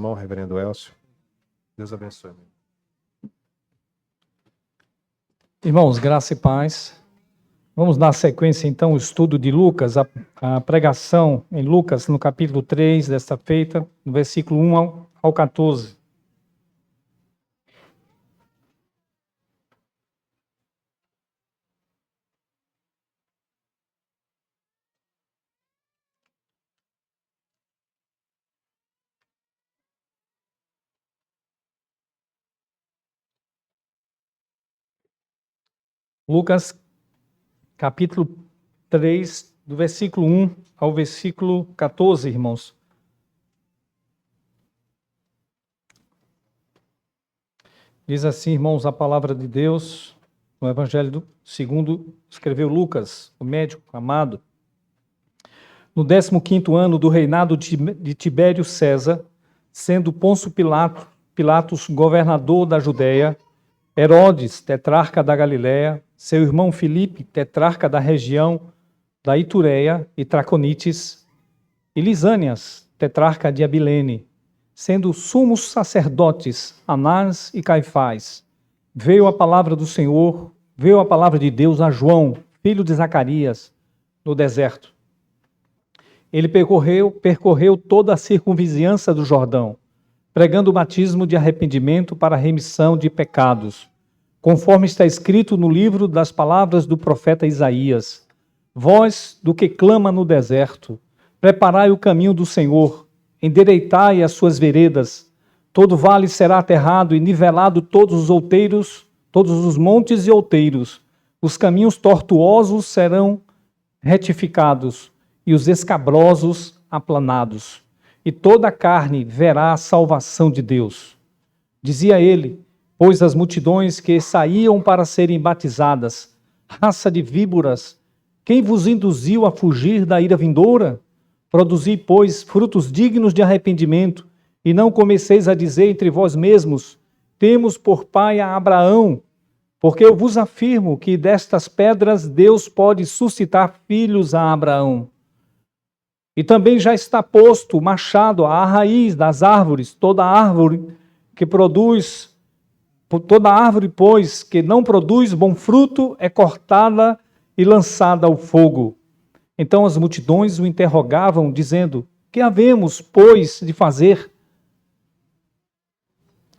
irmão, reverendo Elcio. Deus abençoe. Irmãos, graça e paz. Vamos dar sequência, então, ao estudo de Lucas, a pregação em Lucas, no capítulo 3, desta feita, no versículo 1 ao 14. Lucas, capítulo 3, do versículo 1 ao versículo 14, irmãos. Diz assim, irmãos, a palavra de Deus, no Evangelho segundo escreveu Lucas, o médico amado. No 15º ano do reinado de Tibério César, sendo Pôncio Pilatos governador da Judéia, Herodes, tetrarca da Galiléia, seu irmão Filipe, tetrarca da região da Itureia e Traconites, e Lisânias, tetrarca de Abilene, sendo sumos sacerdotes Anás e Caifás, veio a palavra do Senhor, veio a palavra de Deus a João, filho de Zacarias, no deserto. Ele percorreu toda a circunvizinhança do Jordão, pregando o batismo de arrependimento para a remissão de pecados, conforme está escrito no livro das palavras do profeta Isaías: voz do que clama no deserto, preparai o caminho do Senhor, endireitai as suas veredas, todo vale será aterrado e nivelado todos os outeiros, todos os montes e outeiros, os caminhos tortuosos serão retificados e os escabrosos aplanados, e toda a carne verá a salvação de Deus. Dizia ele, pois as multidões que saíam para serem batizadas, raça de víboras, quem vos induziu a fugir da ira vindoura? Produzi, pois, frutos dignos de arrependimento, e não comeceis a dizer entre vós mesmos, temos por pai a Abraão, porque eu vos afirmo que destas pedras Deus pode suscitar filhos a Abraão. E também já está posto o machado à raiz das árvores, toda árvore, pois, que não produz bom fruto, é cortada e lançada ao fogo. Então as multidões o interrogavam, dizendo, que havemos, pois, de fazer?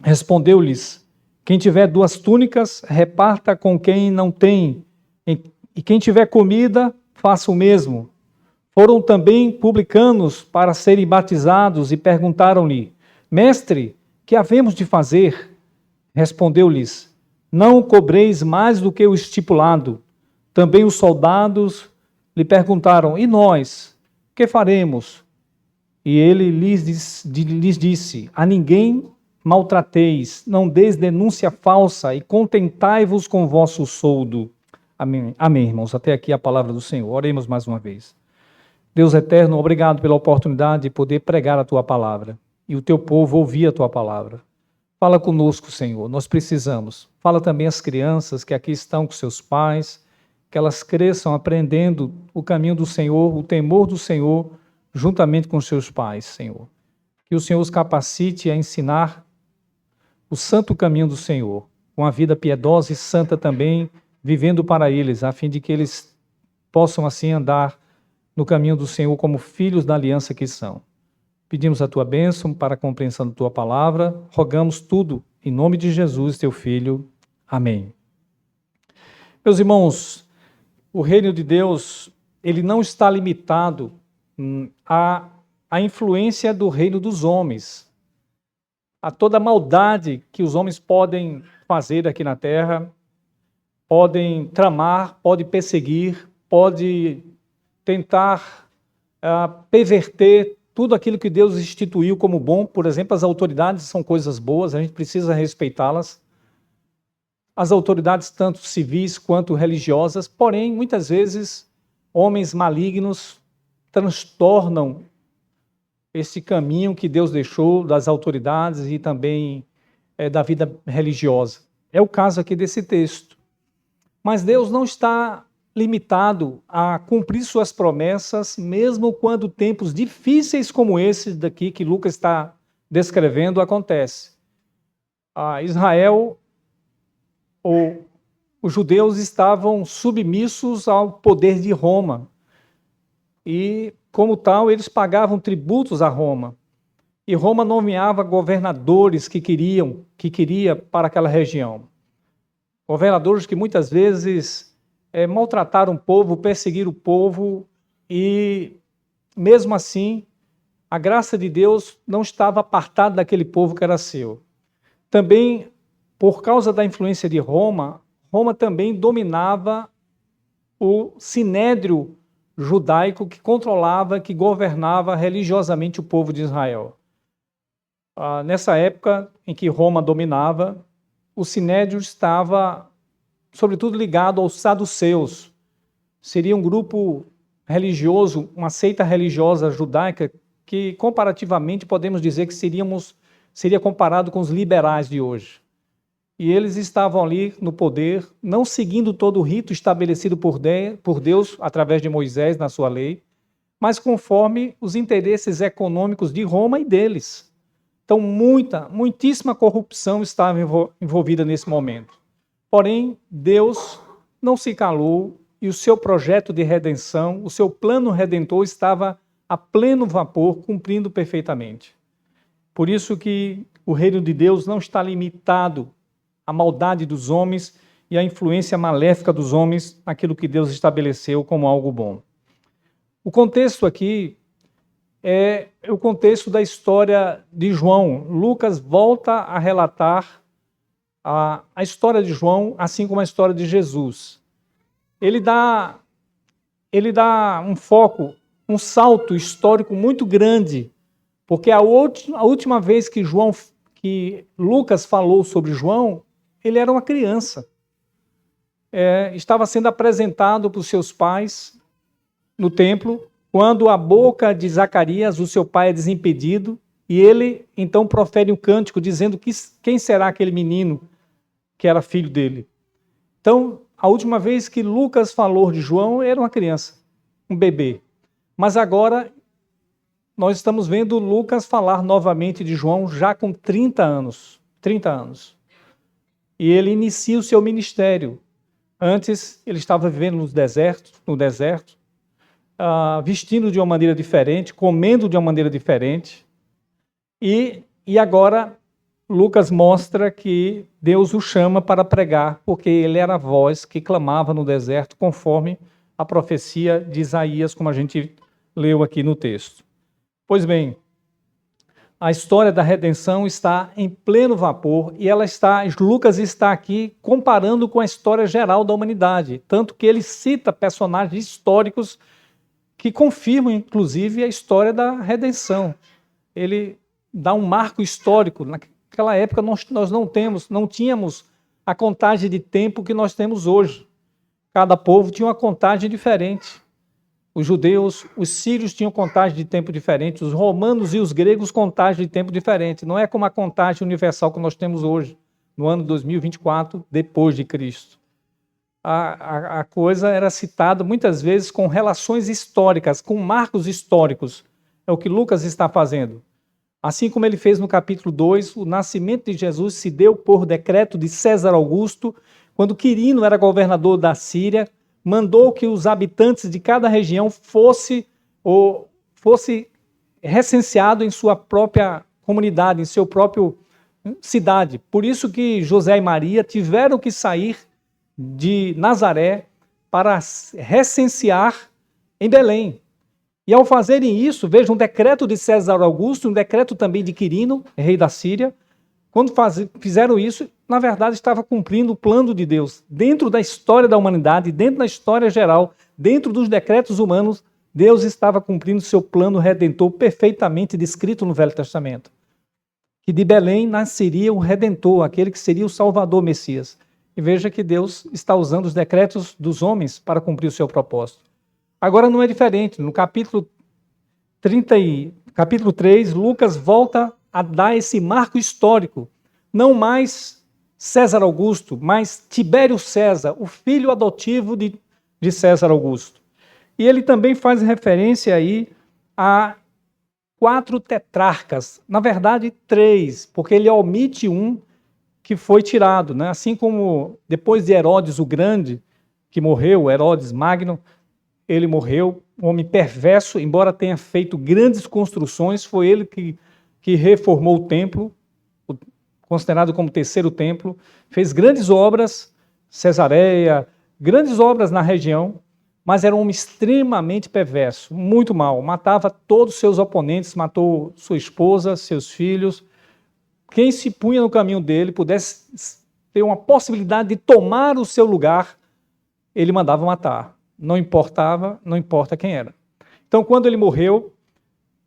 Respondeu-lhes, quem tiver 2 túnicas, reparta com quem não tem, e quem tiver comida, faça o mesmo. Foram também publicanos para serem batizados e perguntaram-lhe, mestre, que havemos de fazer? Respondeu-lhes, não cobreis mais do que o estipulado. Também os soldados lhe perguntaram, e nós, que faremos? E ele lhes disse, a ninguém maltrateis, não deis denúncia falsa e contentai-vos com o vosso soldo. Amém. Amém, irmãos. Até aqui a palavra do Senhor. Oremos mais uma vez. Deus eterno, obrigado pela oportunidade de poder pregar a Tua palavra e o Teu povo ouvir a Tua palavra. Fala conosco, Senhor, nós precisamos. Fala também às crianças que aqui estão com seus pais, que elas cresçam aprendendo o caminho do Senhor, o temor do Senhor, juntamente com seus pais, Senhor. Que o Senhor os capacite a ensinar o santo caminho do Senhor, com a vida piedosa e santa também, vivendo para eles, a fim de que eles possam assim andar no caminho do Senhor como filhos da aliança que são. Pedimos a Tua bênção para a compreensão da Tua palavra, rogamos tudo em nome de Jesus, Teu Filho. Amém. Meus irmãos, o reino de Deus, ele não está limitado à influência do reino dos homens, a toda a maldade que os homens podem fazer aqui na terra, podem tramar, podem perseguir, podem tentar perverter tudo aquilo que Deus instituiu como bom. Por exemplo, as autoridades são coisas boas, a gente precisa respeitá-las. As autoridades, tanto civis quanto religiosas, porém, muitas vezes, homens malignos transtornam esse caminho que Deus deixou das autoridades e também da vida religiosa. É o caso aqui desse texto. Mas Deus não está limitado a cumprir suas promessas, mesmo quando tempos difíceis como esse daqui que Lucas está descrevendo acontece. Israel, ou os judeus estavam submissos ao poder de Roma. E, como tal, eles pagavam tributos a Roma. E Roma nomeava governadores que queria para aquela região. Governadores que muitas vezes maltrataram o povo, perseguiram o povo, e mesmo assim, a graça de Deus não estava apartada daquele povo que era seu. Também, por causa da influência de Roma, Roma também dominava o sinédrio judaico que controlava, que governava religiosamente o povo de Israel. Nessa época em que Roma dominava, o sinédrio estava, sobretudo, ligado aos saduceus. Seria um grupo religioso, uma seita religiosa judaica que, comparativamente, podemos dizer que seria comparado com os liberais de hoje. E eles estavam ali no poder, não seguindo todo o rito estabelecido por Deus, através de Moisés, na sua lei, mas conforme os interesses econômicos de Roma e deles. Então, muitíssima corrupção estava envolvida nesse momento. Porém, Deus não se calou e o seu projeto de redenção, o seu plano redentor estava a pleno vapor, cumprindo perfeitamente. Por isso que o reino de Deus não está limitado à maldade dos homens e à influência maléfica dos homens naquilo que Deus estabeleceu como algo bom. O contexto aqui é o contexto da história de João. Lucas volta a relatar a história de João, assim como a história de Jesus. Ele dá um foco, um salto histórico muito grande, porque a última vez que Lucas falou sobre João, ele era uma criança. Estava sendo apresentado para os seus pais no templo, quando a boca de Zacarias, o seu pai, é desimpedido, e ele então profere um cântico dizendo quem será aquele menino que era filho dele. Então, a última vez que Lucas falou de João, era uma criança, um bebê. Mas agora, nós estamos vendo Lucas falar novamente de João já com 30 anos. 30 anos. E ele inicia o seu ministério. Antes, ele estava vivendo no deserto, vestindo de uma maneira diferente, comendo de uma maneira diferente. E agora, Lucas mostra que Deus o chama para pregar, porque ele era a voz que clamava no deserto, conforme a profecia de Isaías, como a gente leu aqui no texto. Pois bem, a história da redenção está em pleno vapor e Lucas está aqui comparando com a história geral da humanidade, tanto que ele cita personagens históricos que confirmam, inclusive, a história da redenção. Ele dá um marco histórico. Naquela época nós não tínhamos a contagem de tempo que nós temos hoje. Cada povo tinha uma contagem diferente. Os judeus, os sírios tinham contagem de tempo diferente, os romanos e os gregos contagem de tempo diferente. Não é como a contagem universal que nós temos hoje, no ano 2024, depois de Cristo. A coisa era citada muitas vezes com relações históricas, com marcos históricos. É o que Lucas está fazendo. Assim como ele fez no capítulo 2, o nascimento de Jesus se deu por decreto de César Augusto, quando Quirino era governador da Síria, mandou que os habitantes de cada região fosse recenseado em sua própria comunidade, em seu próprio cidade. Por isso que José e Maria tiveram que sair de Nazaré para recensear em Belém. E ao fazerem isso, veja, um decreto de César Augusto, um decreto também de Quirino, rei da Síria, quando fizeram isso, na verdade estava cumprindo o plano de Deus. Dentro da história da humanidade, dentro da história geral, dentro dos decretos humanos, Deus estava cumprindo seu plano redentor perfeitamente descrito no Velho Testamento. Que de Belém nasceria o Redentor, aquele que seria o Salvador Messias. E veja que Deus está usando os decretos dos homens para cumprir o seu propósito. Agora não é diferente. No capítulo 3, Lucas volta a dar esse marco histórico. Não mais César Augusto, mas Tibério César, o filho adotivo de César Augusto. E ele também faz referência aí 4 tetrarcas, na verdade 3, porque ele omite um que foi tirado, né? Assim como depois de Herodes o Grande, que morreu, Herodes Magno, ele morreu, um homem perverso, embora tenha feito grandes construções, foi ele que reformou o templo, considerado como terceiro templo, fez grandes obras, Cesareia, grandes obras na região, mas era um homem extremamente perverso, muito mau, matava todos os seus oponentes, matou sua esposa, seus filhos. Quem se punha no caminho dele, pudesse ter uma possibilidade de tomar o seu lugar, ele mandava matar. Não importava, não importa quem era. Então, quando ele morreu,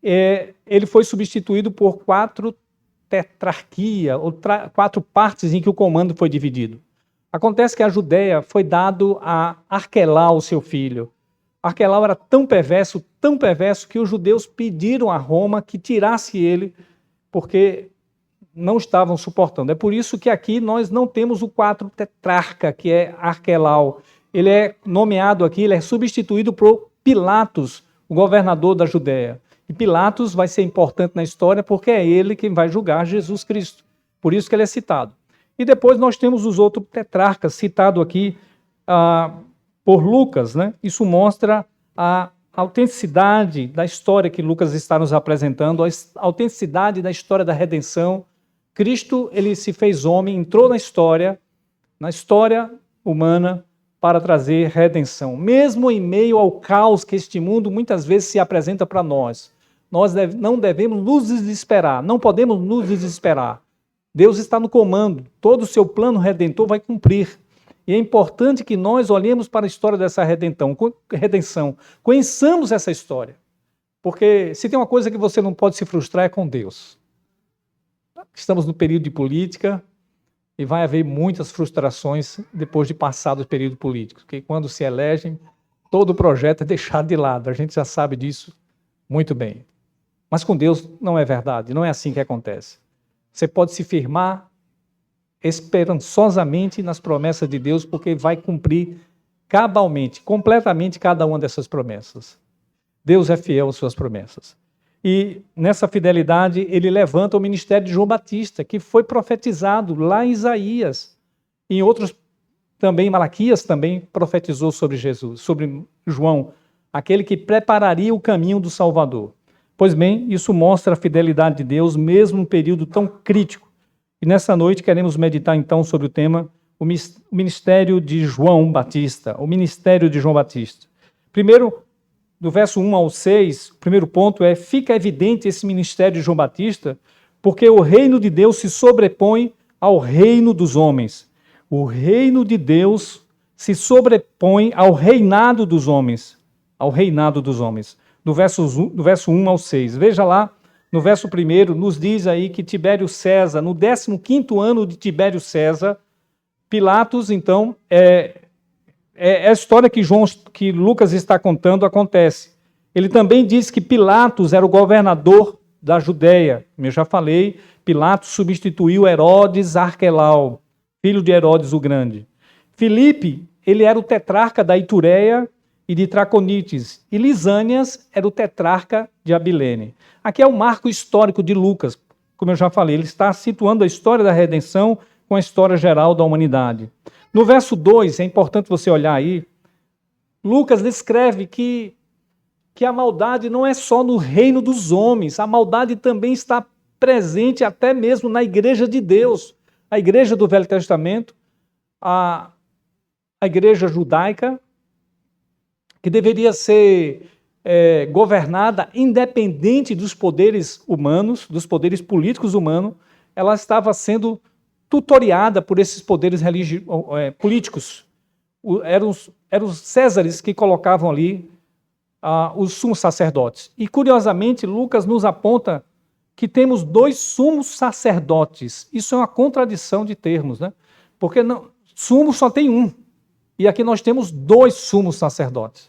ele foi substituído por 4 tetrarquias, ou 4 partes em que o comando foi dividido. Acontece que a Judéia foi dado a Arquelau, seu filho. Arquelau era tão perverso, que os judeus pediram a Roma que tirasse ele, porque não estavam suportando. É por isso que aqui nós não temos o 4 tetrarca, que é Arquelau. Ele é nomeado aqui, ele é substituído por Pilatos, o governador da Judéia. E Pilatos vai ser importante na história porque é ele quem vai julgar Jesus Cristo. Por isso que ele é citado. E depois nós temos os outros tetrarcas, citado aqui por Lucas, né? Isso mostra a autenticidade da história que Lucas está nos apresentando, a autenticidade da história da redenção. Cristo, ele se fez homem, entrou na história humana, para trazer redenção. Mesmo em meio ao caos que este mundo muitas vezes se apresenta para nós, não devemos nos desesperar, não podemos nos desesperar. Deus está no comando, todo o seu plano redentor vai cumprir. E é importante que nós olhemos para a história dessa redenção, conheçamos essa história. Porque se tem uma coisa que você não pode se frustrar é com Deus. Estamos no período de política, e vai haver muitas frustrações depois de passar do período político, porque quando se elegem, todo o projeto é deixado de lado, a gente já sabe disso muito bem. Mas com Deus não é verdade, não é assim que acontece. Você pode se firmar esperançosamente nas promessas de Deus, porque vai cumprir cabalmente, completamente cada uma dessas promessas. Deus é fiel às suas promessas. E nessa fidelidade ele levanta o ministério de João Batista, que foi profetizado lá em Isaías. Em outros também, Malaquias também profetizou sobre Jesus, sobre João, aquele que prepararia o caminho do Salvador. Pois bem, isso mostra a fidelidade de Deus, mesmo num período tão crítico. E nessa noite queremos meditar então sobre o tema, o ministério de João Batista, o ministério de João Batista. Primeiro, do verso 1 ao 6, o primeiro ponto é, fica evidente esse ministério de João Batista, porque o reino de Deus se sobrepõe ao reino dos homens. O reino de Deus se sobrepõe ao reinado dos homens. Ao reinado dos homens. Do verso 1 ao 6. Veja lá, no verso 1, nos diz aí que Tibério César, no 15º ano de Tibério César, Pilatos, então, a história que Lucas está contando acontece. Ele também diz que Pilatos era o governador da Judéia. Como eu já falei, Pilatos substituiu Herodes Arquelau, filho de Herodes o Grande. Filipe, ele era o tetrarca da Itureia e de Traconites. E Lisânias era o tetrarca de Abilene. Aqui é o marco histórico de Lucas. Como eu já falei, ele está situando a história da redenção com a história geral da humanidade. No verso 2, é importante você olhar aí, Lucas descreve que a maldade não é só no reino dos homens, a maldade também está presente até mesmo na igreja de Deus. A igreja do Velho Testamento, a igreja judaica, que deveria ser governada independente dos poderes humanos, dos poderes políticos humanos, ela estava sendo tutoriada por esses poderes políticos. Eram os Césares que colocavam ali os sumos sacerdotes. E, curiosamente, Lucas nos aponta que temos 2 sumos sacerdotes. Isso é uma contradição de termos, né? Porque sumo só tem um. E aqui nós temos 2 sumos sacerdotes.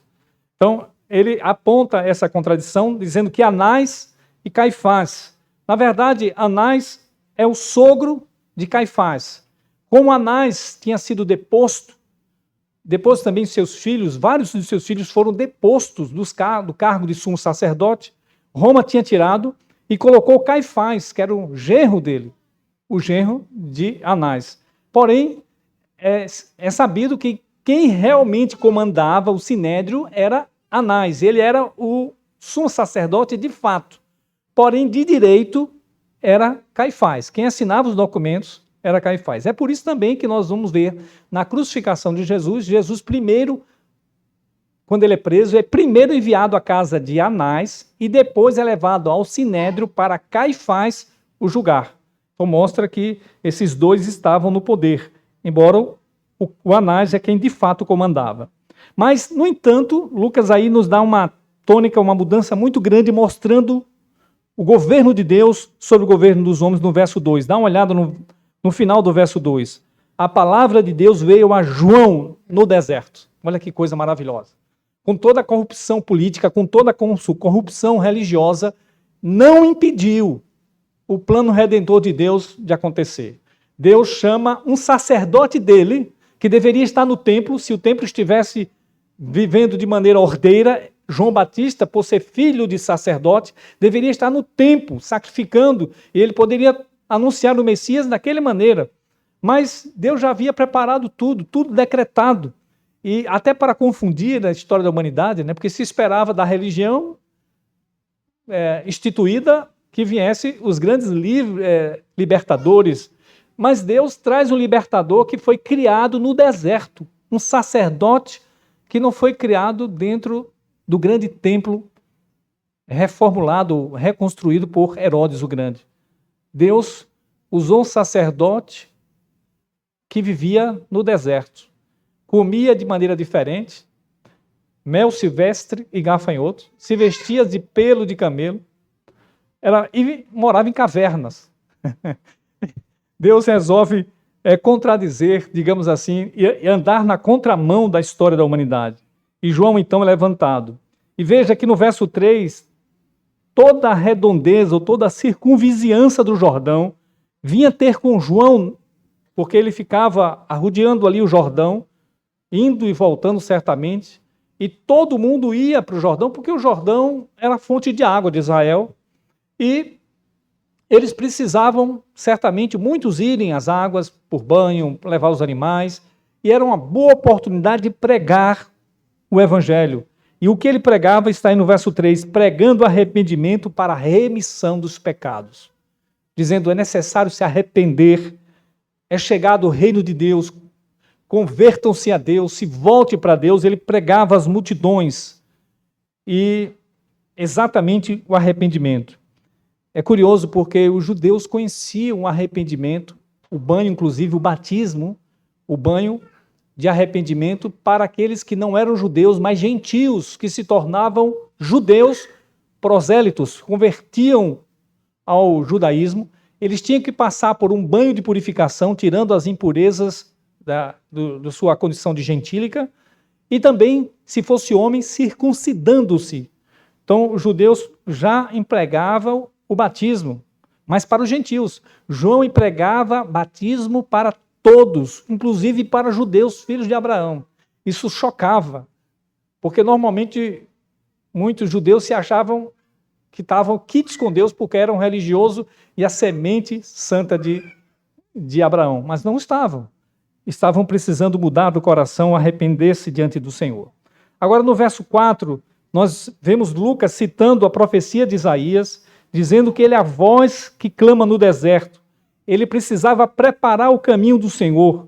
Então, ele aponta essa contradição, dizendo que Anás e Caifás. Na verdade, Anás é o sogro de Caifás. Como Anás tinha sido deposto, depois também seus filhos, vários de seus filhos foram depostos do cargo de sumo sacerdote, Roma tinha tirado e colocou Caifás, que era o genro dele, o genro de Anás. Porém, é sabido que quem realmente comandava o sinédrio era Anás. Ele era o sumo sacerdote de fato. Porém, de direito, era Caifás. Quem assinava os documentos era Caifás. É por isso também que nós vamos ver na crucificação de Jesus, Jesus primeiro, quando ele é preso, é primeiro enviado à casa de Anás e depois é levado ao sinédrio para Caifás o julgar. Então mostra que esses dois estavam no poder, embora o Anás é quem de fato comandava. Mas, no entanto, Lucas aí nos dá uma tônica, uma mudança muito grande, mostrando o governo de Deus sobre o governo dos homens no verso 2. Dá uma olhada no final do verso 2. A palavra de Deus veio a João no deserto. Olha que coisa maravilhosa. Com toda a corrupção política, com toda a corrupção religiosa, não impediu o plano redentor de Deus de acontecer. Deus chama um sacerdote dele, que deveria estar no templo, se o templo estivesse vivendo de maneira ordeira. João Batista, por ser filho de sacerdote, deveria estar no templo, sacrificando, e ele poderia anunciar o Messias daquela maneira. Mas Deus já havia preparado tudo decretado. E até para confundir a história da humanidade, né, porque se esperava da religião instituída que viesse os grandes libertadores. Mas Deus traz um libertador que foi criado no deserto, um sacerdote que não foi criado dentro do grande templo reformulado, reconstruído por Herodes o Grande. Deus usou um sacerdote que vivia no deserto, comia de maneira diferente, mel silvestre e gafanhoto, se vestia de pelo de camelo, e morava em cavernas. Deus resolve contradizer, digamos assim, e andar na contramão da história da humanidade. E João, então, é levantado. E veja que no verso 3, toda a redondeza, ou toda a circunvizinhança do Jordão vinha ter com João, porque ele ficava arrodeando ali o Jordão, indo e voltando certamente, e todo mundo ia para o Jordão, porque o Jordão era a fonte de água de Israel, e eles precisavam, certamente, muitos irem às águas por banho, levar os animais, e era uma boa oportunidade de pregar o Evangelho. E o que ele pregava está aí no verso 3, pregando arrependimento para a remissão dos pecados. Dizendo, é necessário se arrepender, é chegado o reino de Deus, convertam-se a Deus, se volte para Deus. Ele pregava às multidões, e exatamente o arrependimento. É curioso porque os judeus conheciam o arrependimento, o banho, inclusive o batismo, o banho de arrependimento para aqueles que não eram judeus, mas gentios, que se tornavam judeus prosélitos, convertiam ao judaísmo. Eles tinham que passar por um banho de purificação, tirando as impurezas da sua condição de gentílica, e também, se fosse homem, circuncidando-se. Então, os judeus já empregavam o batismo, mas para os gentios. João empregava batismo para todos, inclusive para judeus, filhos de Abraão. Isso chocava, porque normalmente muitos judeus se achavam que estavam quites com Deus porque eram religiosos e a semente santa de Abraão, mas não estavam. Estavam precisando mudar do coração, arrepender-se diante do Senhor. Agora, no verso 4, nós vemos Lucas citando a profecia de Isaías, dizendo que ele é a voz que clama no deserto. Ele precisava preparar o caminho do Senhor,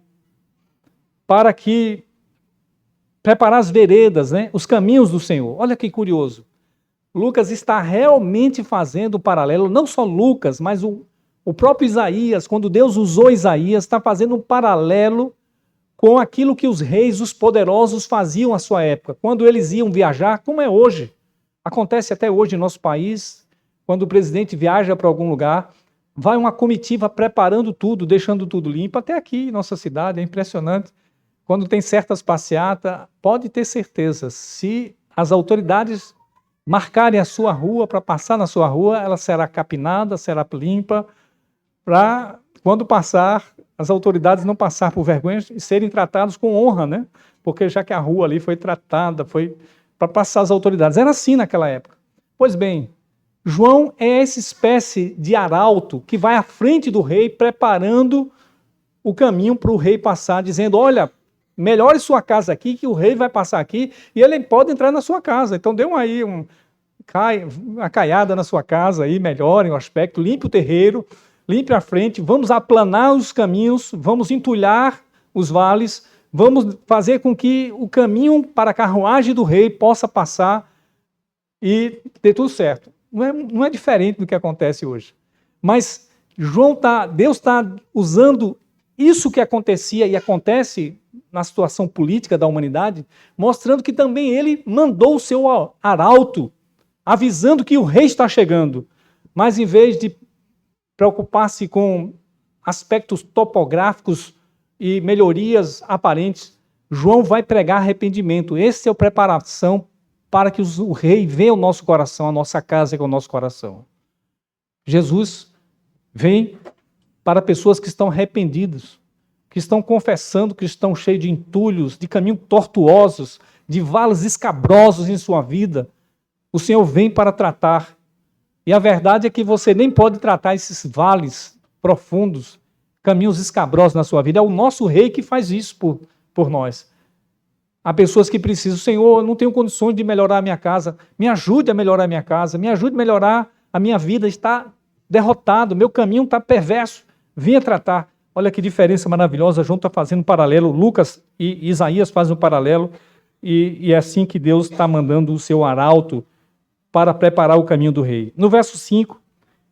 preparar as veredas, né? Os caminhos do Senhor. Olha que curioso. Lucas está realmente fazendo um paralelo, não só Lucas, mas o próprio Isaías, quando Deus usou Isaías, está fazendo um paralelo com aquilo que os reis, os poderosos faziam à sua época, quando eles iam viajar, como é hoje. Acontece até hoje em nosso país. Quando o presidente viaja para algum lugar, vai uma comitiva preparando tudo, deixando tudo limpo, até aqui em nossa cidade, é impressionante. Quando tem certas passeatas, pode ter certeza, se as autoridades marcarem a sua rua para passar na sua rua, ela será capinada, será limpa, para quando passar, as autoridades não passar por vergonha e serem tratados com honra, né? Porque já que a rua ali foi tratada, foi para passar as autoridades. Era assim naquela época. Pois bem, João é essa espécie de arauto que vai à frente do rei, preparando o caminho para o rei passar, dizendo, olha, melhore sua casa aqui, que o rei vai passar aqui, e ele pode entrar na sua casa. Então dê uma caiada na sua casa aí, melhore o aspecto, limpe o terreiro, limpe a frente, vamos aplanar os caminhos, vamos entulhar os vales, vamos fazer com que o caminho para a carruagem do rei possa passar e dê tudo certo. Não é diferente do que acontece hoje. Mas Deus está usando isso que acontecia e acontece na situação política da humanidade, mostrando que também ele mandou o seu arauto, avisando que o rei está chegando. Mas em vez de preocupar-se com aspectos topográficos e melhorias aparentes, João vai pregar arrependimento. Essa é a preparação para que o rei veja o nosso coração, a nossa casa com o nosso coração. Jesus vem para pessoas que estão arrependidas, que estão confessando que estão cheios de entulhos, de caminhos tortuosos, de vales escabrosos em sua vida. O Senhor vem para tratar. E a verdade é que você nem pode tratar esses vales profundos, caminhos escabrosos na sua vida. É o nosso rei que faz isso por nós. Há pessoas que precisam, Senhor, eu não tenho condições de melhorar a minha casa, me ajude a melhorar a minha casa, me ajude a melhorar a minha vida, está derrotado, meu caminho está perverso, venha tratar. Olha que diferença maravilhosa, João está fazendo um paralelo, Lucas e Isaías fazem um paralelo, e é assim que Deus está mandando o seu arauto para preparar o caminho do rei. No verso 5,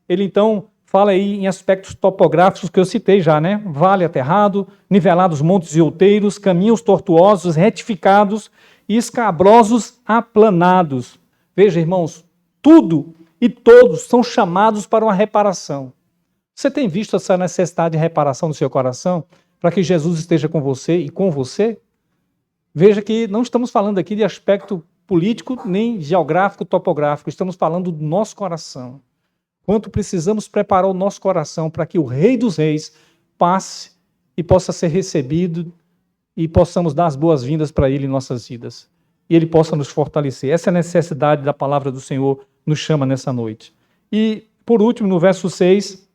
ele então fala aí em aspectos topográficos que eu citei já, né? Vale aterrado, nivelados montes e outeiros, caminhos tortuosos, retificados e escabrosos aplanados. Veja, irmãos, tudo e todos são chamados para uma reparação. Você tem visto essa necessidade de reparação no seu coração para que Jesus esteja com você e com você? Veja que não estamos falando aqui de aspecto político nem geográfico, topográfico, estamos falando do nosso coração. Quanto precisamos preparar o nosso coração para que o Rei dos Reis passe e possa ser recebido e possamos dar as boas-vindas para Ele em nossas vidas. E Ele possa nos fortalecer. Essa é a necessidade da palavra do Senhor nos chama nessa noite. E, por último, no verso 6,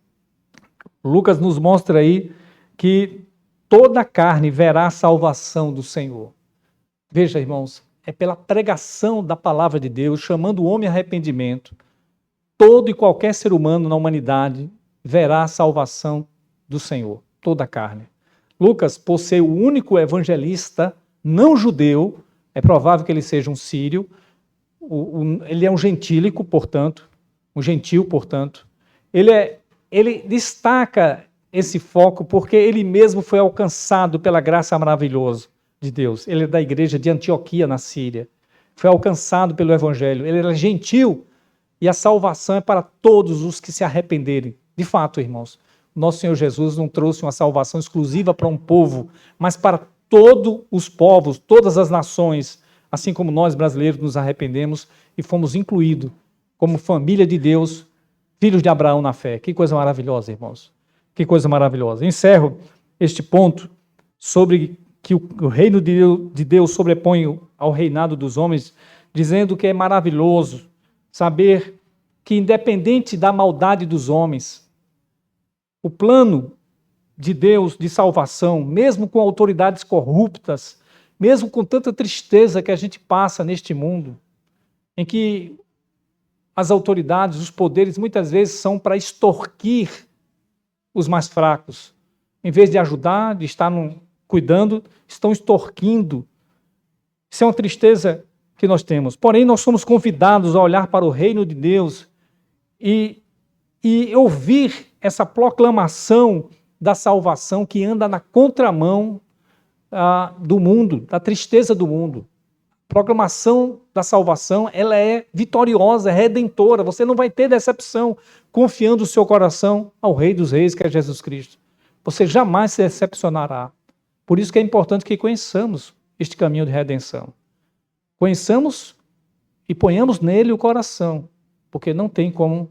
Lucas nos mostra aí que toda a carne verá a salvação do Senhor. Veja, irmãos, é pela pregação da palavra de Deus, chamando o homem a arrependimento, todo e qualquer ser humano na humanidade verá a salvação do Senhor, toda a carne. Lucas, por ser o único evangelista não judeu, é provável que ele seja um sírio, ele é um gentílico, portanto, um gentil, portanto. Ele destaca esse foco porque ele mesmo foi alcançado pela graça maravilhosa de Deus. Ele é da igreja de Antioquia, na Síria. Foi alcançado pelo evangelho. Ele era gentil. E a salvação é para todos os que se arrependerem. De fato, irmãos, nosso Senhor Jesus não trouxe uma salvação exclusiva para um povo, mas para todos os povos, todas as nações, assim como nós brasileiros nos arrependemos e fomos incluídos como família de Deus, filhos de Abraão na fé. Que coisa maravilhosa, irmãos. Que coisa maravilhosa. Encerro este ponto sobre que o reino de Deus sobrepõe ao reinado dos homens, dizendo que é maravilhoso saber que, independente da maldade dos homens, o plano de Deus de salvação, mesmo com autoridades corruptas, mesmo com tanta tristeza que a gente passa neste mundo, em que as autoridades, os poderes, muitas vezes são para extorquir os mais fracos. Em vez de ajudar, de estar cuidando, estão extorquindo. Isso é uma tristeza que nós temos. Porém, nós somos convidados a olhar para o reino de Deus e ouvir essa proclamação da salvação que anda na contramão do mundo, da tristeza do mundo. A proclamação da salvação, ela é vitoriosa, é redentora. Você não vai ter decepção confiando o seu coração ao Rei dos Reis, que é Jesus Cristo. Você jamais se decepcionará. Por isso que é importante que conheçamos este caminho de redenção. Conheçamos e ponhamos nele o coração, porque não tem como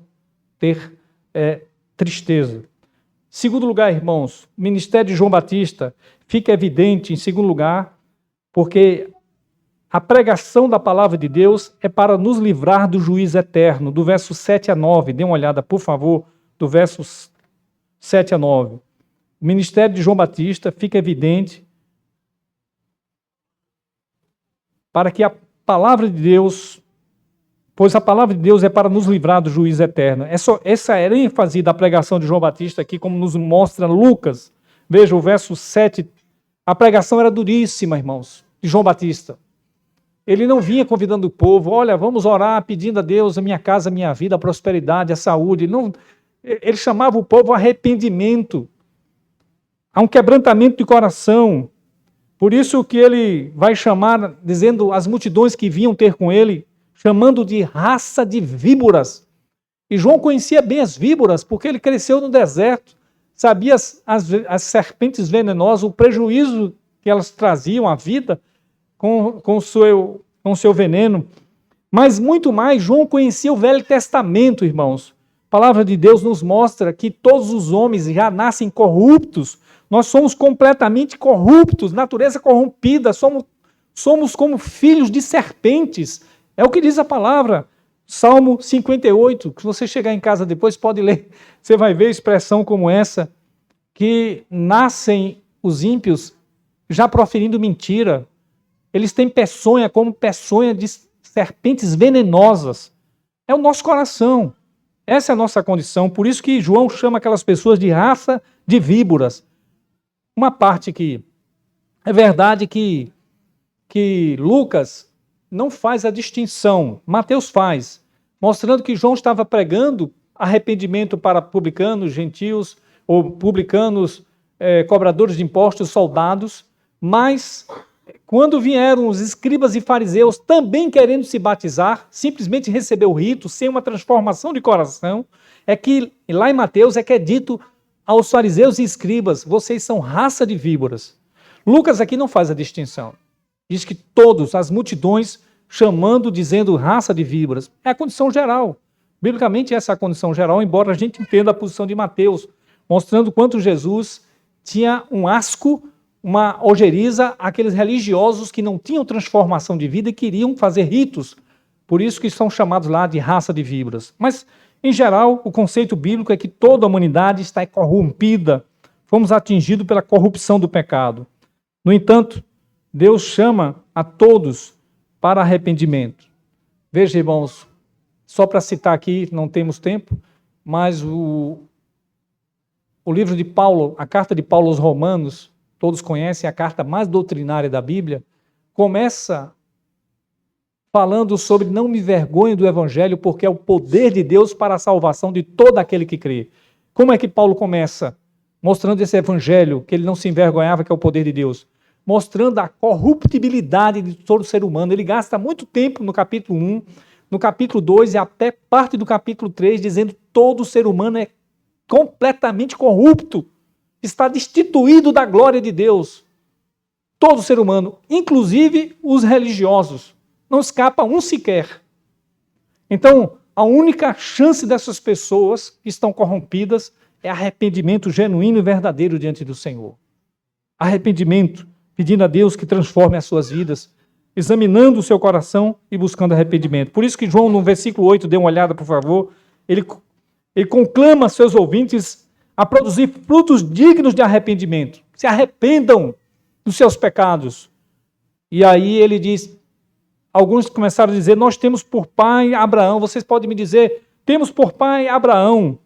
ter tristeza. Segundo lugar, irmãos, o ministério de João Batista fica evidente, em segundo lugar, porque a pregação da palavra de Deus é para nos livrar do juízo eterno, do verso 7 a 9. Dê uma olhada, por favor, do versos 7 a 9. O ministério de João Batista fica evidente para que a palavra de Deus, pois a palavra de Deus é para nos livrar do juízo eterno. Essa é a ênfase da pregação de João Batista aqui, como nos mostra Lucas. Veja o verso 7. A pregação era duríssima, irmãos, de João Batista. Ele não vinha convidando o povo, olha, vamos orar pedindo a Deus a minha casa, a minha vida, a prosperidade, a saúde. Ele chamava o povo ao arrependimento, a um quebrantamento de coração. Por isso que ele vai chamar, dizendo as multidões que vinham ter com ele, chamando de raça de víboras. E João conhecia bem as víboras, porque ele cresceu no deserto, sabia as serpentes venenosas, o prejuízo que elas traziam à vida com o seu veneno. Mas muito mais, João conhecia o Velho Testamento, irmãos. A palavra de Deus nos mostra que todos os homens já nascem corruptos. Nós somos completamente corruptos, natureza corrompida, somos como filhos de serpentes. É o que diz a palavra. Salmo 58, se você chegar em casa depois, pode ler. Você vai ver expressão como essa, que nascem os ímpios já proferindo mentira. Eles têm peçonha como peçonha de serpentes venenosas. É o nosso coração. Essa é a nossa condição. Por isso que João chama aquelas pessoas de raça de víboras. Uma parte que é verdade que Lucas não faz a distinção, Mateus faz, mostrando que João estava pregando arrependimento para publicanos, gentios, ou publicanos, cobradores de impostos, soldados, mas quando vieram os escribas e fariseus também querendo se batizar, simplesmente receber o rito, sem uma transformação de coração, é que lá em Mateus é que é dito aos fariseus e escribas, vocês são raça de víboras. Lucas aqui não faz a distinção. Diz que todos, as multidões, chamando, dizendo raça de víboras. É a condição geral. Biblicamente, essa é a condição geral, embora a gente entenda a posição de Mateus, mostrando quanto Jesus tinha um asco, uma ojeriza àqueles religiosos que não tinham transformação de vida e queriam fazer ritos. Por isso que são chamados lá de raça de víboras. Mas, em geral, o conceito bíblico é que toda a humanidade está corrompida. Fomos atingidos pela corrupção do pecado. No entanto, Deus chama a todos para arrependimento. Veja, irmãos, só para citar aqui, não temos tempo, mas o livro de Paulo, a carta de Paulo aos Romanos, todos conhecem, a carta mais doutrinária da Bíblia, começa falando sobre não me vergonhe do Evangelho, porque é o poder de Deus para a salvação de todo aquele que crê. Como é que Paulo começa? Mostrando esse Evangelho, que ele não se envergonhava, que é o poder de Deus. Mostrando a corruptibilidade de todo ser humano. Ele gasta muito tempo no capítulo 1, no capítulo 2 e até parte do capítulo 3, dizendo que todo ser humano é completamente corrupto, está destituído da glória de Deus. Todo ser humano, inclusive os religiosos. Não escapa um sequer. Então, a única chance dessas pessoas que estão corrompidas é arrependimento genuíno e verdadeiro diante do Senhor. Arrependimento, pedindo a Deus que transforme as suas vidas, examinando o seu coração e buscando arrependimento. Por isso que João, no versículo 8, dê uma olhada, por favor, ele conclama seus ouvintes a produzir frutos dignos de arrependimento. Se arrependam dos seus pecados. E aí ele diz, alguns começaram a dizer, nós temos por pai Abraão. Vocês podem me dizer, temos por pai Abraão.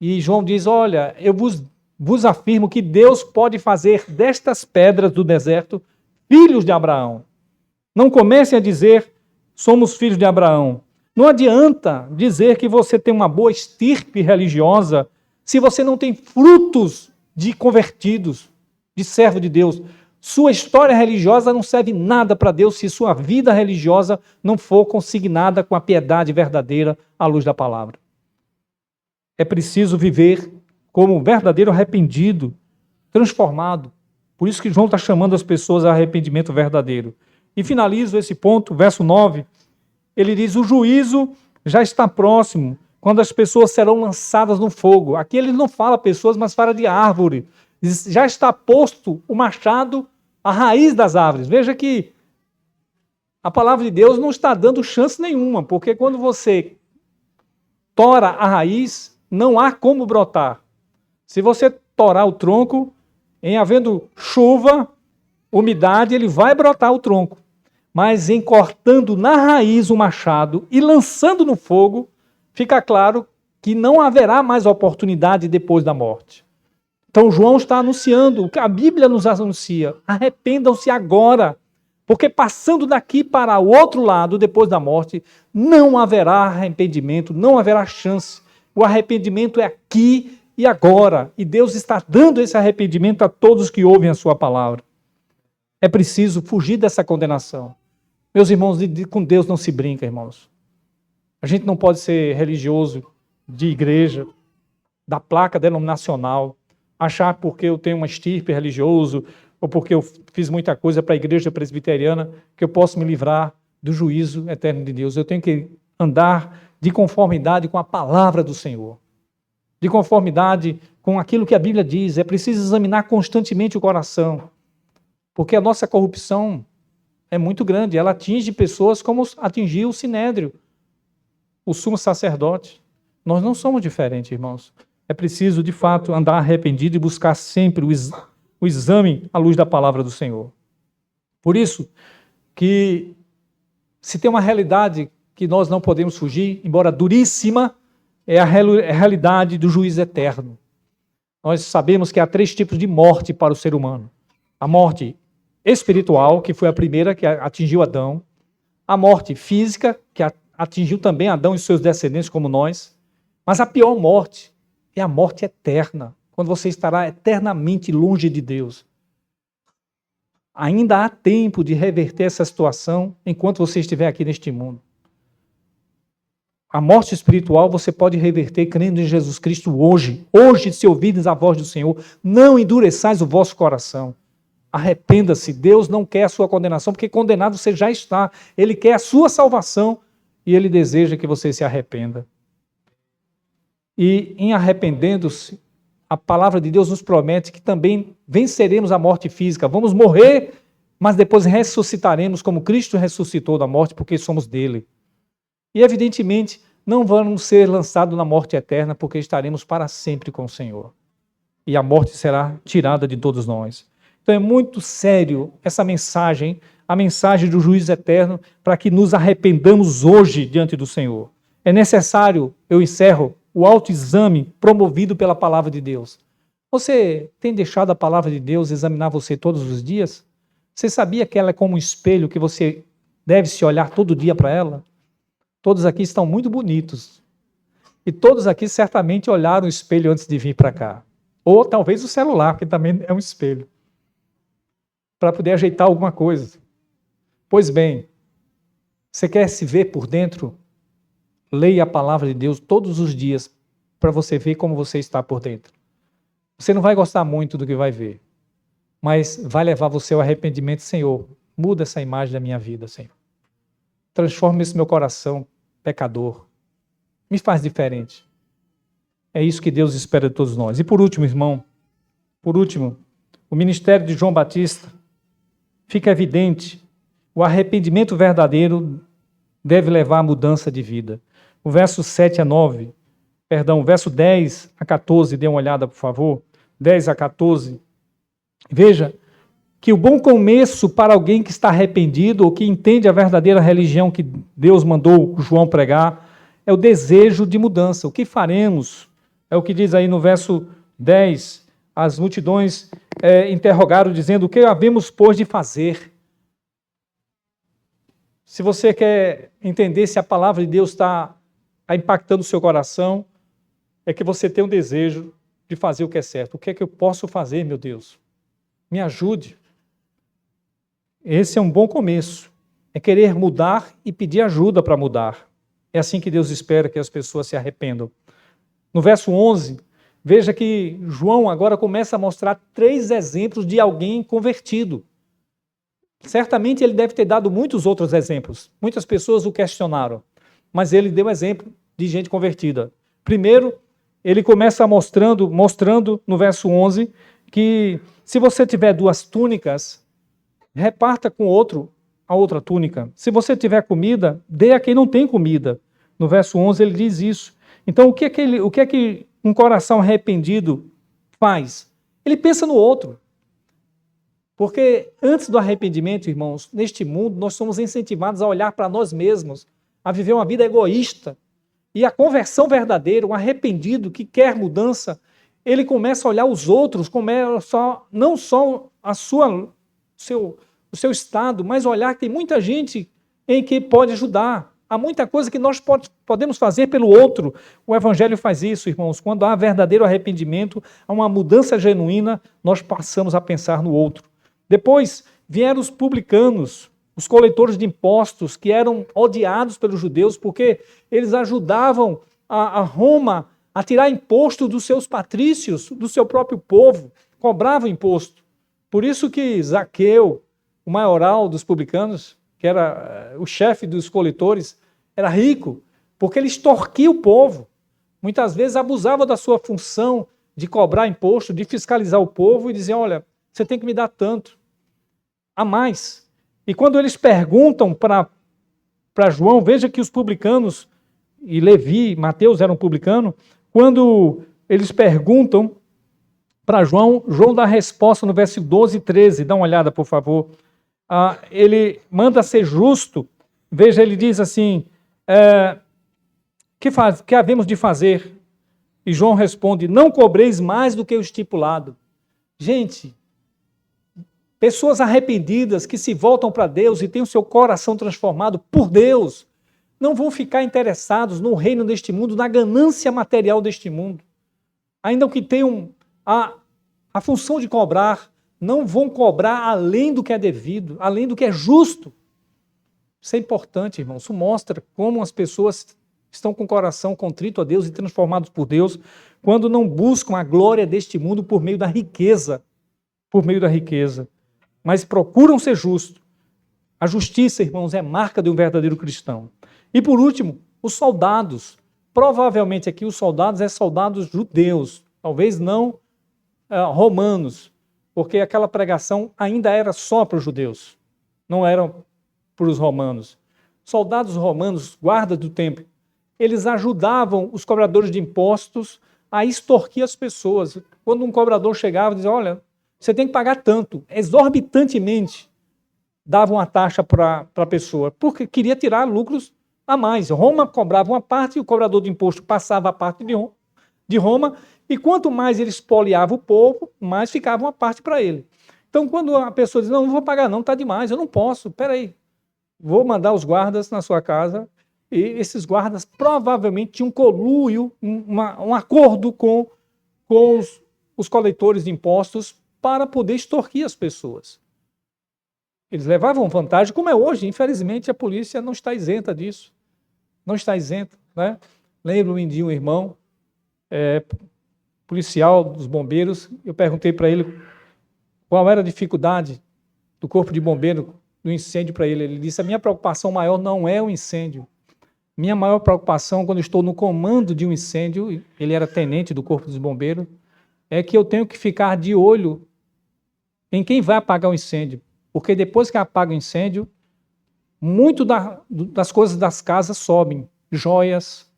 E João diz, olha, eu vos afirmo que Deus pode fazer destas pedras do deserto filhos de Abraão. Não comecem a dizer, somos filhos de Abraão. Não adianta dizer que você tem uma boa estirpe religiosa se você não tem frutos de convertidos, de servo de Deus. Sua história religiosa não serve nada para Deus se sua vida religiosa não for consignada com a piedade verdadeira à luz da palavra. É preciso viver como um verdadeiro arrependido, transformado. Por isso que João está chamando as pessoas a arrependimento verdadeiro. E finalizo esse ponto, verso 9. Ele diz, o juízo já está próximo, quando as pessoas serão lançadas no fogo. Aqui ele não fala pessoas, mas fala de árvore. Já está posto o machado à raiz das árvores. Veja que A palavra de Deus não está dando chance nenhuma, porque quando você tora a raiz, não há como brotar. Se você torar o tronco, em havendo chuva, umidade, ele vai brotar o tronco. Mas em cortando na raiz o machado e lançando no fogo, fica claro que não haverá mais oportunidade depois da morte. Então João está anunciando o que a Bíblia nos anuncia. Arrependam-se agora, porque passando daqui para o outro lado, depois da morte, não haverá arrependimento, não haverá chance. O arrependimento é aqui e agora. E Deus está dando esse arrependimento a todos que ouvem a sua palavra. É preciso fugir dessa condenação. Meus irmãos, com Deus não se brinca, irmãos. A gente não pode ser religioso de igreja, da placa denominacional, achar porque eu tenho uma estirpe religioso ou porque eu fiz muita coisa para a igreja presbiteriana que eu posso me livrar do juízo eterno de Deus. Eu tenho que andar de conformidade com a palavra do Senhor, de conformidade com aquilo que a Bíblia diz. É preciso examinar constantemente o coração, porque a nossa corrupção é muito grande. Ela atinge pessoas como atingiu o Sinédrio, o sumo sacerdote. Nós não somos diferentes, irmãos. É preciso, de fato, andar arrependido e buscar sempre o exame à luz da palavra do Senhor. Por isso que, se tem uma realidade que nós não podemos fugir, embora duríssima, é a realidade do juízo eterno. Nós sabemos que há 3 tipos de morte para o ser humano. A morte espiritual, que foi a primeira que atingiu Adão. A morte física, que atingiu também Adão e seus descendentes como nós. Mas a pior morte é a morte eterna, quando você estará eternamente longe de Deus. Ainda há tempo de reverter essa situação enquanto você estiver aqui neste mundo. A morte espiritual você pode reverter crendo em Jesus Cristo hoje. Hoje, se ouvirdes a voz do Senhor, não endureçais o vosso coração. Arrependa-se. Deus não quer a sua condenação, porque condenado você já está. Ele quer a sua salvação e Ele deseja que você se arrependa. E em arrependendo-se, a palavra de Deus nos promete que também venceremos a morte física. Vamos morrer, mas depois ressuscitaremos como Cristo ressuscitou da morte, porque somos dele. E evidentemente não vamos ser lançados na morte eterna, porque estaremos para sempre com o Senhor. E a morte será tirada de todos nós. Então é muito sério essa mensagem, a mensagem do juízo eterno, para que nos arrependamos hoje diante do Senhor. É necessário, eu encerro, o autoexame promovido pela palavra de Deus. Você tem deixado a palavra de Deus examinar você todos os dias? Você sabia que ela é como um espelho que você deve se olhar todo dia para ela? Todos aqui estão muito bonitos. E todos aqui certamente olharam o espelho antes de vir para cá. Ou talvez o celular, que também é um espelho, para poder ajeitar alguma coisa. Pois bem, você quer se ver por dentro? Leia a palavra de Deus todos os dias para você ver como você está por dentro. Você não vai gostar muito do que vai ver, mas vai levar você ao arrependimento. Senhor, muda essa imagem da minha vida, Senhor. Transforma esse meu coração pecador. Me faz diferente. É isso que Deus espera de todos nós. E por último, irmão, o ministério de João Batista fica evidente. O arrependimento verdadeiro deve levar à mudança de vida. O verso 10 a 14, dê uma olhada, por favor. 10 a 14. Veja que o bom começo para alguém que está arrependido ou que entende a verdadeira religião que Deus mandou João pregar é o desejo de mudança. O que faremos? É o que diz aí no verso 10. As multidões interrogaram, dizendo: o que havemos, pois, de fazer? Se você quer entender se a palavra de Deus está impactando o seu coração, é que você tem um desejo de fazer o que é certo. O que é que eu posso fazer, meu Deus? Me ajude. Esse é um bom começo. É querer mudar e pedir ajuda para mudar. É assim que Deus espera que as pessoas se arrependam. No verso 11, veja que João agora começa a mostrar 3 exemplos de alguém convertido. Certamente ele deve ter dado muitos outros exemplos. Muitas pessoas o questionaram, mas ele deu exemplo de gente convertida. Primeiro, ele começa mostrando no verso 11 que se você tiver 2 túnicas, reparta com outro a outra túnica. Se você tiver comida, dê a quem não tem comida. No verso 11 ele diz isso. Então o que é que um coração arrependido faz? Ele pensa no outro. Porque antes do arrependimento, irmãos, neste mundo nós somos incentivados a olhar para nós mesmos, a viver uma vida egoísta. E a conversão verdadeira, um arrependido que quer mudança, ele começa a olhar os outros, não só o seu estado, mas olhar que tem muita gente em que pode ajudar. Há muita coisa que nós podemos fazer pelo outro. O Evangelho faz isso, irmãos. Quando há verdadeiro arrependimento, há uma mudança genuína, nós passamos a pensar no outro. Depois vieram os publicanos, os coletores de impostos, que eram odiados pelos judeus, porque eles ajudavam a Roma a tirar imposto dos seus patrícios, do seu próprio povo, cobravam imposto. Por isso que Zaqueu, o maioral dos publicanos, que era o chefe dos coletores, era rico, porque ele extorquia o povo. Muitas vezes abusava da sua função de cobrar imposto, de fiscalizar o povo e dizer, olha, você tem que me dar tanto, a mais. E quando eles perguntam para João, veja que os publicanos, e Levi, Mateus eram publicanos, quando eles perguntam para João, João dá a resposta no versículo 12 e 13, dá uma olhada, por favor. Ele manda ser justo, veja, ele diz assim, que havemos de fazer? E João responde, não cobreis mais do que o estipulado. Gente, pessoas arrependidas que se voltam para Deus e têm o seu coração transformado por Deus, não vão ficar interessados no reino deste mundo, na ganância material deste mundo. Ainda que tenham a função de cobrar, não vão cobrar além do que é devido, além do que é justo. Isso é importante, irmão. Isso mostra como as pessoas estão com o coração contrito a Deus e transformados por Deus, quando não buscam a glória deste mundo por meio da riqueza, mas procuram ser justos. A justiça, irmãos, é marca de um verdadeiro cristão. E por último, os soldados. Provavelmente aqui os soldados são soldados judeus, talvez não romanos, porque aquela pregação ainda era só para os judeus, não era para os romanos. Soldados romanos, guardas do templo, eles ajudavam os cobradores de impostos a extorquir as pessoas. Quando um cobrador chegava e dizia, olha, você tem que pagar tanto, exorbitantemente davam a taxa para a pessoa, porque queria tirar lucros a mais. Roma cobrava uma parte e o cobrador de imposto passava a parte de Roma, e quanto mais ele espoliava o povo, mais ficava uma parte para ele. Então, quando a pessoa diz, não vou pagar não, está demais, eu não posso, peraí, vou mandar os guardas na sua casa, e esses guardas provavelmente tinham um conluio, um acordo com os coletores de impostos para poder extorquir as pessoas. Eles levavam vantagem, como é hoje, infelizmente a polícia não está isenta disso. Não está isenta, né? Lembro-me de um irmão, policial dos bombeiros, eu perguntei para ele qual era a dificuldade do corpo de bombeiro do incêndio para ele. Ele disse, a minha preocupação maior não é o incêndio. Minha maior preocupação quando estou no comando de um incêndio, ele era tenente do corpo dos bombeiros, é que eu tenho que ficar de olho em quem vai apagar o incêndio. Porque depois que apaga o incêndio, muito das coisas das casas sobem, joias,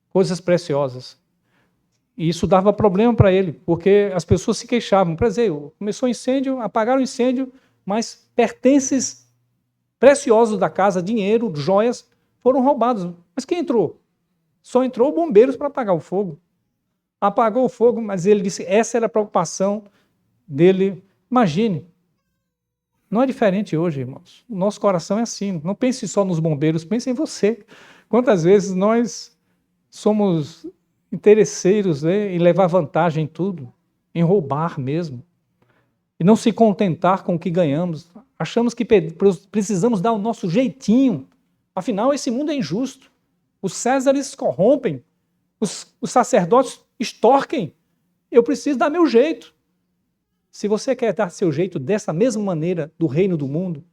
coisas preciosas. E isso dava problema para ele, porque as pessoas se queixavam. Por exemplo, começou o incêndio, apagaram o incêndio, mas pertences preciosos da casa, dinheiro, joias, foram roubados. Mas quem entrou? Só entrou bombeiros para apagar o fogo. Apagou o fogo, mas ele disse, essa era a preocupação dele. Imagine, não é diferente hoje, irmãos. O nosso coração é assim. Não pense só nos bombeiros, pense em você. Quantas vezes nós somos interesseiros, né, em levar vantagem em tudo, em roubar mesmo, e não se contentar com o que ganhamos. Achamos que precisamos dar o nosso jeitinho. Afinal, esse mundo é injusto. Os césares corrompem, os sacerdotes extorquem. Eu preciso dar meu jeito. Se você quer dar seu jeito dessa mesma maneira do reino do mundo,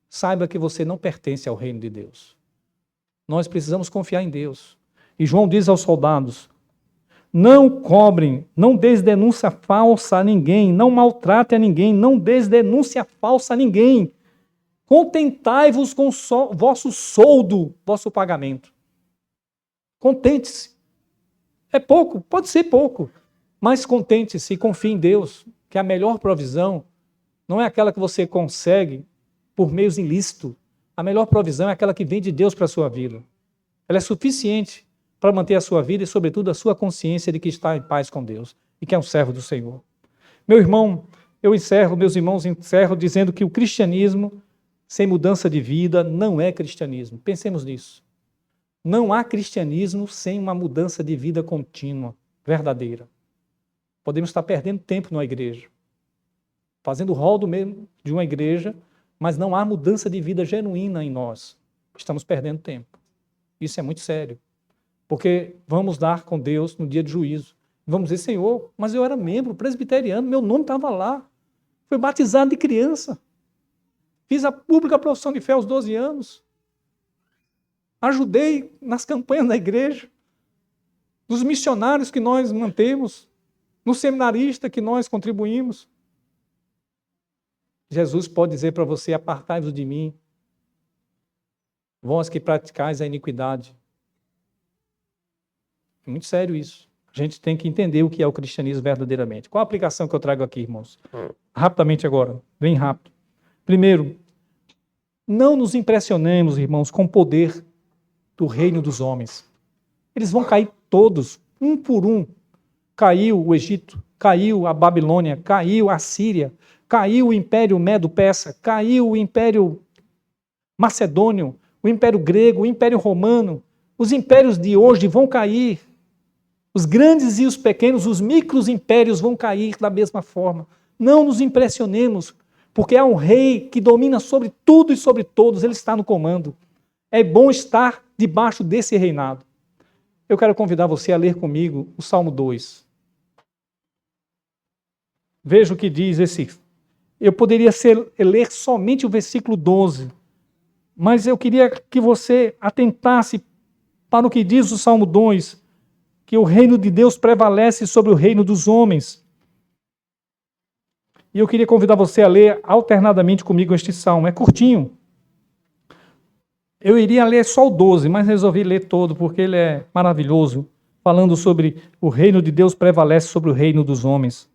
saiba que você não pertence ao reino de Deus. Nós precisamos confiar em Deus. E João diz aos soldados, não cobrem, não deis denúncia falsa a ninguém, não maltrate a ninguém, não deis denúncia falsa a ninguém. Contentai-vos com o vosso soldo, vosso pagamento. Contente-se. É pouco, pode ser pouco, mas contente-se e confie em Deus, que a melhor provisão não é aquela que você consegue por meios ilícitos. A melhor provisão é aquela que vem de Deus para a sua vida. Ela é suficiente para manter a sua vida e, sobretudo, a sua consciência de que está em paz com Deus e que é um servo do Senhor. Meu irmão, meus irmãos, encerro dizendo que o cristianismo sem mudança de vida não é cristianismo. Pensemos nisso. Não há cristianismo sem uma mudança de vida contínua, verdadeira. Podemos estar perdendo tempo numa igreja, fazendo rol mesmo de uma igreja, mas não há mudança de vida genuína em nós. Estamos perdendo tempo. Isso é muito sério. Porque vamos dar com Deus no dia de juízo. Vamos dizer, Senhor, mas eu era membro presbiteriano, meu nome estava lá. Fui batizado de criança. Fiz a pública profissão de fé aos 12 anos. Ajudei nas campanhas da igreja, nos missionários que nós mantemos, no seminarista que nós contribuímos. Jesus pode dizer para você, apartai-vos de mim, vós que praticais a iniquidade. É muito sério isso. A gente tem que entender o que é o cristianismo verdadeiramente. Qual a aplicação que eu trago aqui, irmãos? Rapidamente agora, bem rápido. Primeiro, não nos impressionemos, irmãos, com o poder do reino dos homens. Eles vão cair todos, um por um. Caiu o Egito, caiu a Babilônia, caiu a Síria, caiu o Império Medo-Persa, caiu o Império Macedônio, o Império Grego, o Império Romano. Os impérios de hoje vão cair. Os grandes e os pequenos, os micros impérios vão cair da mesma forma. Não nos impressionemos, porque há um rei que domina sobre tudo e sobre todos, ele está no comando. É bom estar debaixo desse reinado. Eu quero convidar você a ler comigo o Salmo 2. Veja o que diz esse. Eu poderia ler somente o versículo 12, mas eu queria que você atentasse para o que diz o Salmo 2, que o reino de Deus prevalece sobre o reino dos homens. E eu queria convidar você a ler alternadamente comigo este salmo. É curtinho. Eu iria ler só o 12, mas resolvi ler todo, porque ele é maravilhoso, falando sobre o reino de Deus prevalece sobre o reino dos homens.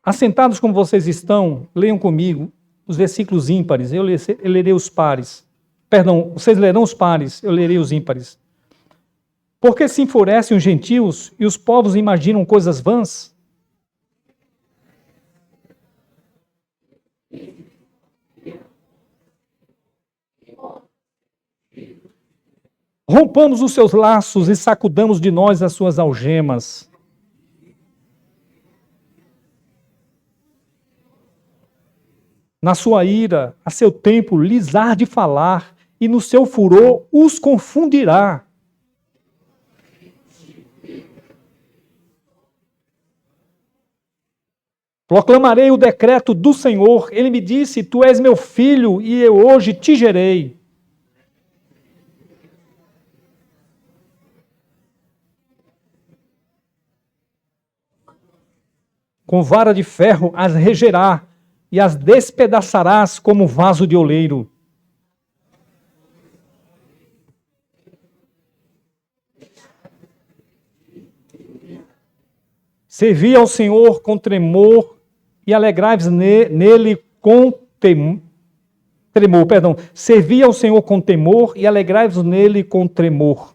Assentados como vocês estão, leiam comigo os versículos ímpares, eu lerei os pares. Perdão, vocês lerão os pares, eu lerei os ímpares. Porque se enfurecem os gentios e os povos imaginam coisas vãs? Rompamos os seus laços e sacudamos de nós as suas algemas. Na sua ira, a seu tempo, lhes há de falar, e no seu furor os confundirá. Proclamarei o decreto do Senhor. Ele me disse, tu és meu filho, e eu hoje te gerei. Com vara de ferro as regerá, e as despedaçarás como vaso de oleiro. Servi ao Senhor com tremor, e alegrai-vos nele com tremor. Servi ao Senhor com temor, e alegrai-vos nele com tremor.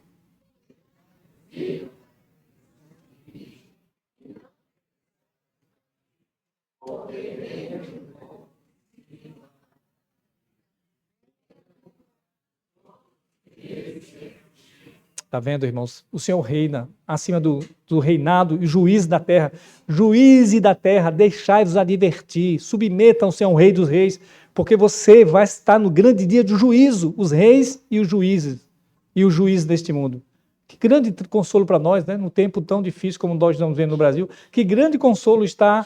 Está vendo, irmãos? O Senhor reina acima do reinado e juiz da terra. Juíze da terra, deixai-vos advertir, submetam-se ao Rei dos Reis, porque você vai estar no grande dia do juízo, os reis e os juízes deste mundo. Que grande consolo para nós, né? Num tempo tão difícil como nós estamos vendo no Brasil, que grande consolo está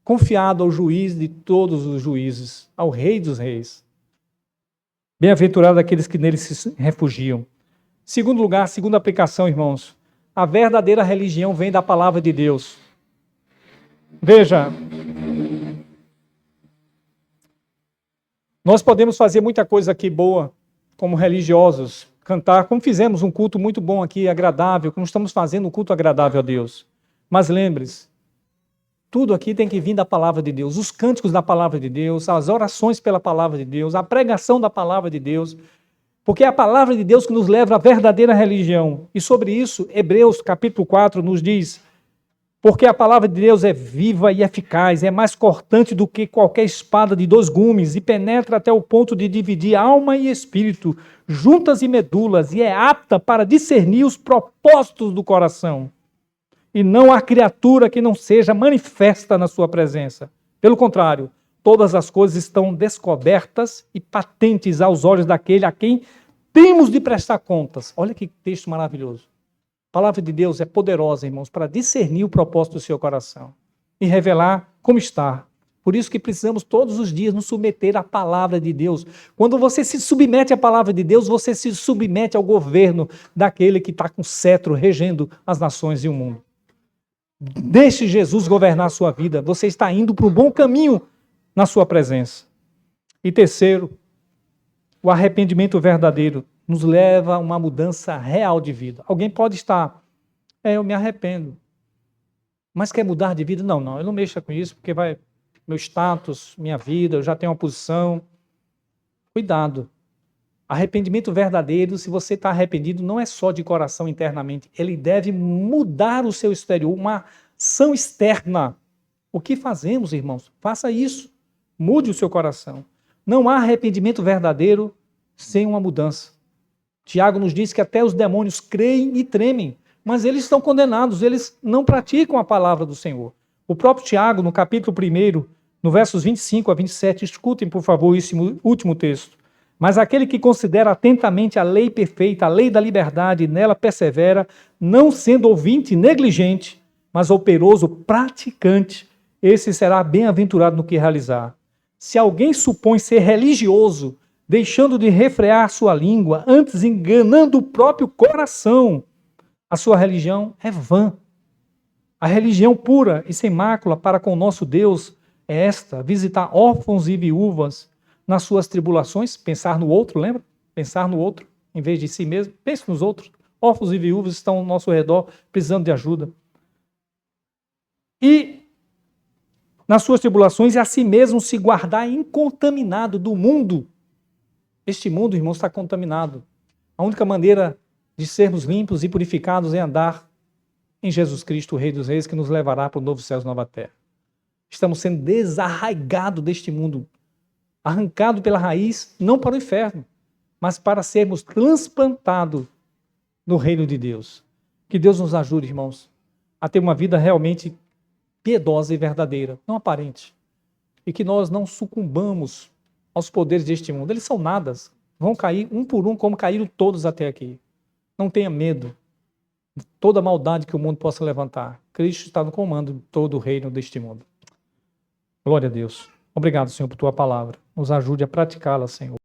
confiado ao juiz de todos os juízes, ao Rei dos Reis. Bem-aventurados aqueles que nele se refugiam. Segundo lugar, segunda aplicação, irmãos, a verdadeira religião vem da palavra de Deus. Veja, Nós podemos fazer muita coisa aqui boa, como religiosos, cantar, como fizemos um culto muito bom aqui, agradável, como estamos fazendo um culto agradável a Deus. Mas lembre-se, tudo aqui tem que vir da palavra de Deus, os cânticos da palavra de Deus, as orações pela palavra de Deus, a pregação da palavra de Deus, porque é a palavra de Deus que nos leva à verdadeira religião. E sobre isso, Hebreus capítulo 4 nos diz: porque a palavra de Deus é viva e eficaz, é mais cortante do que qualquer espada de 2 gumes e penetra até o ponto de dividir alma e espírito, juntas e medulas, e é apta para discernir os propósitos do coração. E não há criatura que não seja manifesta na sua presença. Pelo contrário, todas as coisas estão descobertas e patentes aos olhos daquele a quem temos de prestar contas. Olha que texto maravilhoso. A palavra de Deus é poderosa, irmãos, para discernir o propósito do seu coração e revelar como está. Por isso que precisamos todos os dias nos submeter à palavra de Deus. Quando você se submete à palavra de Deus, você se submete ao governo daquele que está com cetro regendo as nações e o mundo. Deixe Jesus governar a sua vida. Você está indo para um bom caminho na sua presença. E terceiro, o arrependimento verdadeiro nos leva a uma mudança real de vida. Alguém pode estar, eu me arrependo, mas quer mudar de vida? Não, eu não mexo com isso, porque vai meu status, minha vida, eu já tenho uma posição. Cuidado. Arrependimento verdadeiro, se você está arrependido, não é só de coração internamente, ele deve mudar o seu exterior, uma ação externa. O que fazemos, irmãos? Faça isso. Mude o seu coração. Não há arrependimento verdadeiro sem uma mudança. Tiago nos diz que até os demônios creem e tremem, mas eles estão condenados, eles não praticam a palavra do Senhor. O próprio Tiago, no capítulo 1, no versos 25 a 27, escutem, por favor, esse último texto. Mas aquele que considera atentamente a lei perfeita, a lei da liberdade, e nela persevera, não sendo ouvinte negligente, mas operoso praticante, esse será bem-aventurado no que realizar. Se alguém supõe ser religioso, deixando de refrear sua língua, antes enganando o próprio coração, a sua religião é vã. A religião pura e sem mácula para com o nosso Deus é esta: visitar órfãos e viúvas nas suas tribulações, pensar no outro, lembra? Pensar no outro, em vez de si mesmo. Pense nos outros. Órfãos e viúvas estão ao nosso redor, precisando de ajuda. E nas suas tribulações, e a si mesmo se guardar incontaminado do mundo. Este mundo, irmãos, está contaminado. A única maneira de sermos limpos e purificados é andar em Jesus Cristo, o Rei dos Reis, que nos levará para o novo céu e nova terra. Estamos sendo desarraigados deste mundo, arrancados pela raiz, não para o inferno, mas para sermos transplantados no reino de Deus. Que Deus nos ajude, irmãos, a ter uma vida realmente piedosa e verdadeira, não aparente. E que nós não sucumbamos aos poderes deste mundo. Eles são nadas, vão cair um por um, como caíram todos até aqui. Não tenha medo de toda a maldade que o mundo possa levantar. Cristo está no comando de todo o reino deste mundo. Glória a Deus. Obrigado, Senhor, por tua palavra. Nos ajude a praticá-la, Senhor.